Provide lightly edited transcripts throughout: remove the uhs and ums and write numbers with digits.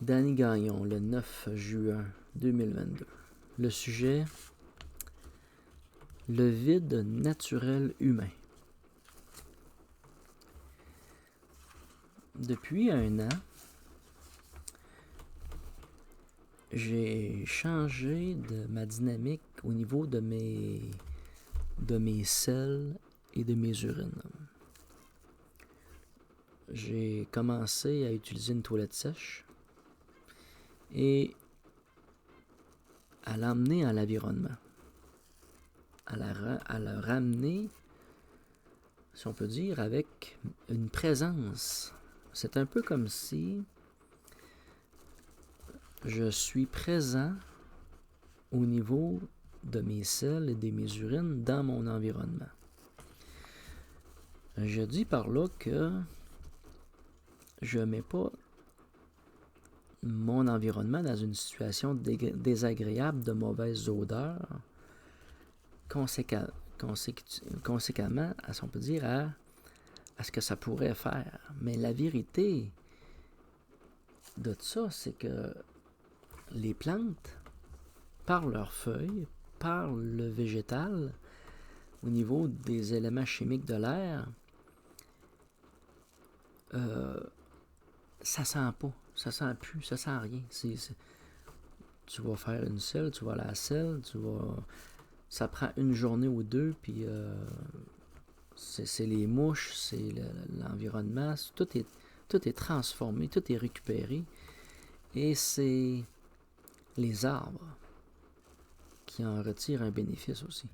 Danny Gagnon, le 9 juin 2022. Le sujet: le vide naturel humain. Depuis 1 an, j'ai changé de ma dynamique au niveau de mes selles et de mes urines. J'ai commencé à utiliser une toilette sèche et à l'emmener à l'environnement, à la ramener, si on peut dire, avec une présence. C'est un peu comme si je suis présent au niveau de mes selles et de mes urines dans mon environnement. Je dis par là que je ne mets pas mon environnement dans une situation désagréable de mauvaise odeur, conséquemment, on peut dire, à ce que ça pourrait faire. Mais la vérité de ça, c'est que les plantes, par leurs feuilles, par le végétal, au niveau des éléments chimiques de l'air, ça sent pas, ça sent plus, ça sent rien. Tu vas faire une selle, tu vas à la selle, ça prend une journée ou deux, puis c'est les mouches, c'est l'environnement, tout est transformé, tout est récupéré. Et c'est les arbres qui en retirent un bénéfice aussi.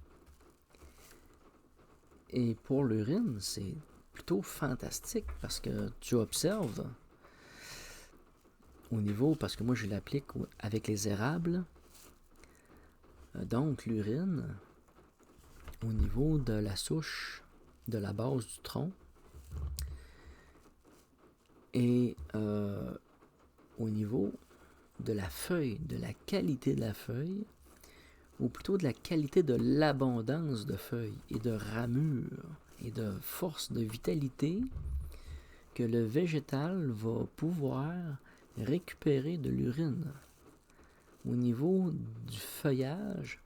Et pour l'urine, c'est plutôt fantastique parce que tu observes au niveau, parce que moi je l'applique avec les érables, donc l'urine au niveau de la souche, de la base du tronc, et au niveau de la feuille, de la qualité de la feuille, ou plutôt de la qualité de l'abondance de feuilles et de ramures et de force, de vitalité que le végétal va pouvoir récupérer de l'urine. Au niveau du feuillage,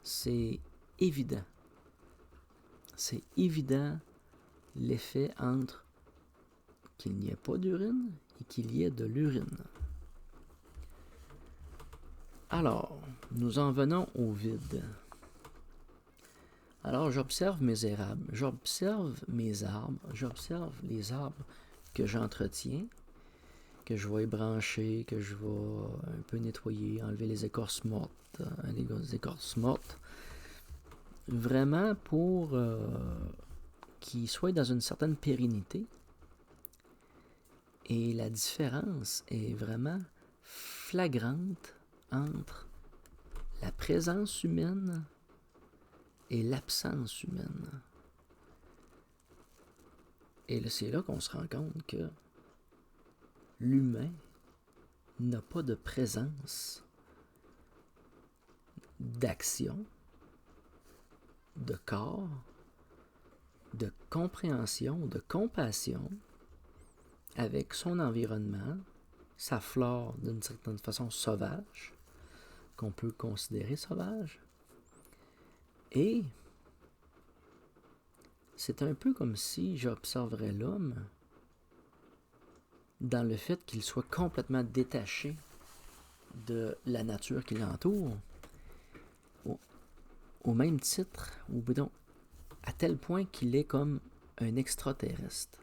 c'est évident. C'est évident l'effet entre qu'il n'y ait pas d'urine et qu'il y ait de l'urine. Alors, nous en venons au vide. Alors, j'observe mes érables, j'observe mes arbres, j'observe les arbres que j'entretiens, que je vais ébrancher, que je vais un peu nettoyer, enlever les écorces mortes, vraiment pour qu'ils soient dans une certaine pérennité. Et la différence est vraiment flagrante entre la présence humaine et l'absence humaine. Et c'est là qu'on se rend compte que l'humain n'a pas de présence, d'action, de corps, de compréhension, de compassion avec son environnement, sa flore d'une certaine façon sauvage, qu'on peut considérer sauvage. Et c'est un peu comme si j'observerais l'homme dans le fait qu'il soit complètement détaché de la nature qui l'entoure, au même titre, ou donc à tel point qu'il est comme un extraterrestre.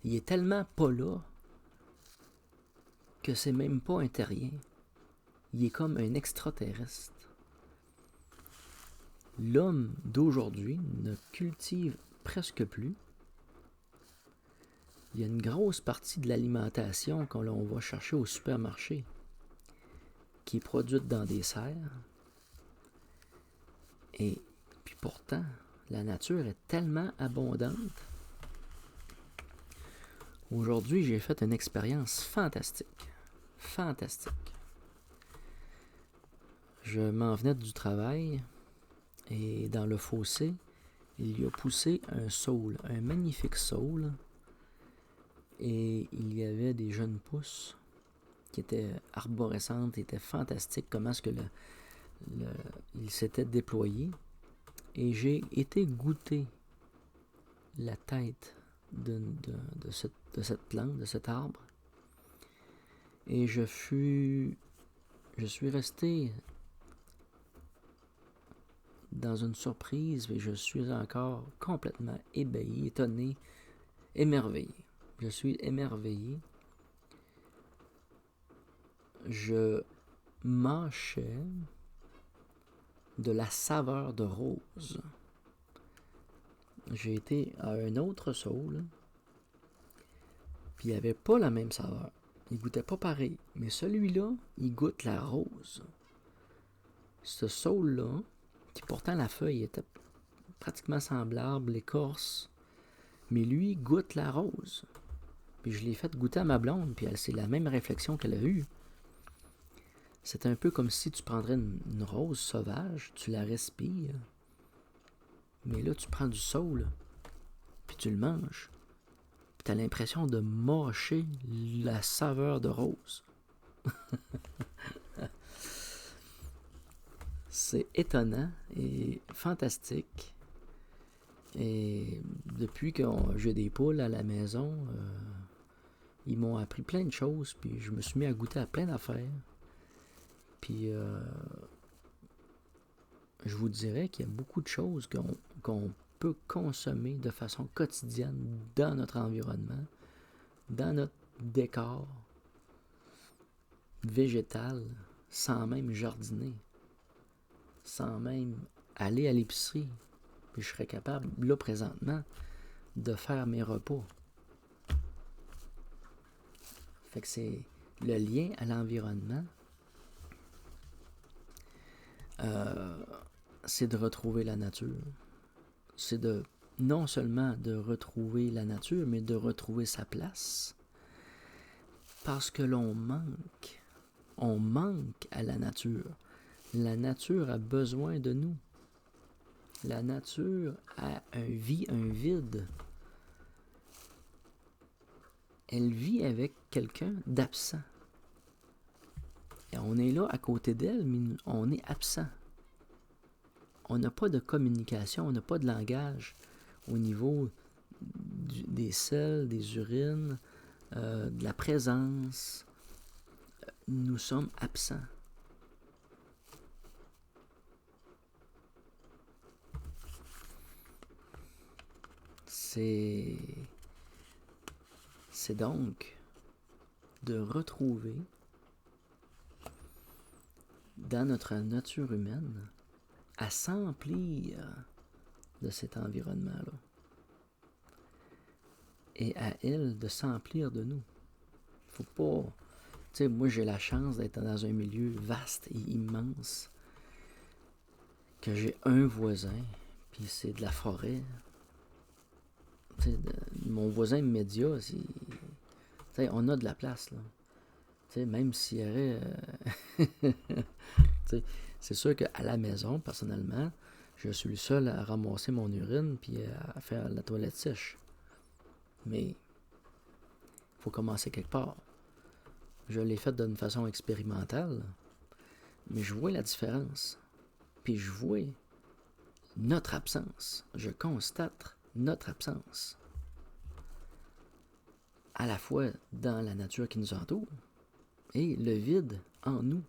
Il est tellement pas là que c'est même pas un terrien. Il est comme un extraterrestre. L'homme d'aujourd'hui ne cultive presque plus. Il y a une grosse partie de l'alimentation qu'on va chercher au supermarché qui est produite dans des serres. Et puis pourtant, la nature est tellement abondante. Aujourd'hui, j'ai fait une expérience fantastique. Fantastique. Je m'en venais du travail et dans le fossé, il y a poussé un saule, un magnifique saule. Et il y avait des jeunes pousses qui était arborescente, était fantastique, comment est-ce que il s'était déployé. Et j'ai été goûter la tête de cette plante, de cet arbre. Et je suis resté dans une surprise et je suis encore complètement ébahi, étonné, émerveillé. Je suis émerveillé. Je mâchais de la saveur de rose. J'ai été à un autre saule, puis il n'avait pas la même saveur. Il goûtait pas pareil. Mais celui-là, il goûte la rose. Ce saule-là, qui pourtant la feuille était pratiquement semblable, l'écorce, mais lui, goûte la rose. Puis je l'ai fait goûter à ma blonde, puis c'est la même réflexion qu'elle a eue. C'est un peu comme si tu prendrais une rose sauvage, tu la respires, mais là, tu prends du saule, puis tu le manges. Puis tu as l'impression de mâcher la saveur de rose. C'est étonnant et fantastique. Et depuis que j'ai des poules à la maison, ils m'ont appris plein de choses, puis je me suis mis à goûter à plein d'affaires. Puis je vous dirais qu'il y a beaucoup de choses qu'on peut consommer de façon quotidienne dans notre environnement, dans notre décor végétal, sans même jardiner, sans même aller à l'épicerie. Puis je serais capable, là présentement, de faire mes repas. Fait que c'est le lien à l'environnement. C'est de retrouver la nature. C'est de non seulement de retrouver la nature, mais de retrouver sa place. Parce que l'on manque. On manque à la nature. La nature a besoin de nous. La nature a un vide. Elle vit avec quelqu'un d'absent. Et on est là à côté d'elle, mais on est absent. On n'a pas de communication, on n'a pas de langage au niveau des selles, des urines, de la présence. Nous sommes absents. C'est donc de retrouver dans notre nature humaine à s'emplir de cet environnement-là. Et à elle de s'emplir de nous. Faut pas... Tu sais, moi j'ai la chance d'être dans un milieu vaste et immense, que j'ai un voisin, puis c'est de la forêt. Tu sais, mon voisin immédiat, tu sais, on a de la place, là. Tu sais, même s'il y aurait... tu sais, c'est sûr qu'à la maison, personnellement, je suis le seul à ramasser mon urine puis à faire la toilette sèche. Mais il faut commencer quelque part. Je l'ai fait d'une façon expérimentale, mais je vois la différence. Puis je vois notre absence. Je constate notre absence. À la fois dans la nature qui nous entoure et le vide en nous.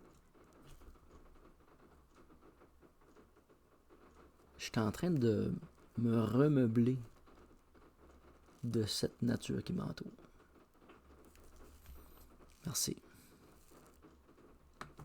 Je suis en train de me remeubler de cette nature qui m'entoure. Merci.